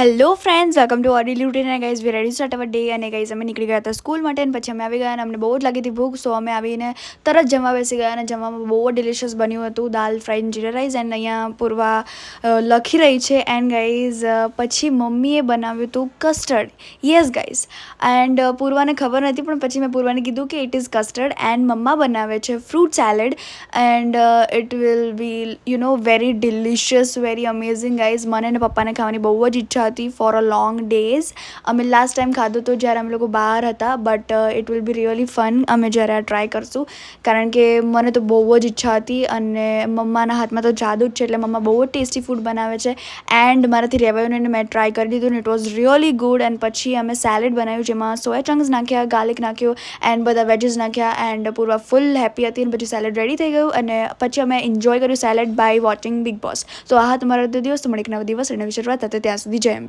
Hello friends, welcome to ઓડી લ્યુટીન અને guys we ready start our day. અને ગાઈઝ અમે નીકળી ગયા હતા સ્કૂલ માટે અને પછી અમે આવી ગયા અને અમને બહુ જ લાગી હતી ભૂખ. સો અમે આવીને તરત જમવા બેસી ગયા અને જમવામાં બહુ જ ડિલિશિયસ બન્યું હતું, દાલ ફ્રાય જીરા રાઈસ. એન્ડ અહીંયા પૂર્વા લખી રહી છે. એન્ડ ગાઈઝ પછી મમ્મીએ બનાવ્યું હતું કસ્ટર્ડ. Yes guys. એન્ડ પૂર્વાને ખબર નથી પણ પછી મેં પૂર્વાને કીધું કે ઇટ ઇઝ કસ્ટર્ડ એન્ડ મમ્મા બનાવે છે fruit salad. And it will be very delicious, very amazing guys. મને અને પપ્પાને ખાવાની બહુ જ ઈચ્છા હતી ફોર અ લોંગ ડેઝ. અમે લાસ્ટ ટાઈમ ખાધું હતું જ્યારે અમે લોકો બહાર હતા, but it will be really fun અમે જ્યારે આ ટ્રાય કરશું, કારણ કે મને તો બહુ જ ઈચ્છા હતી. અને મમ્માના હાથમાં તો જાદુ જ છે, એટલે મમ્મા બહુ જ ટેસ્ટી ફૂડ બનાવે છે. એન્ડ મારાથી રહેવાયું નહીં, મેં ટ્રાય કરી દીધું ને it was really good. And પછી અમે સેલેડ બનાવ્યું, જેમાં સોયા ચંક્સ નાખ્યા, ગાર્લિક નાખ્યું એન્ડ બધા વેજીસ નાખ્યા. એન્ડ પૂરા ફૂલ હેપી હતી અને પછી સેલેડ રેડી થઈ ગયું. અને પછી અમે એન્જોય કર્યું salad by watching Bigg Boss. તો આ તમારો દિવસ, તો મળે એક નવો દિવસ અને નવી શરૂઆત. ત્યાં સુધી જય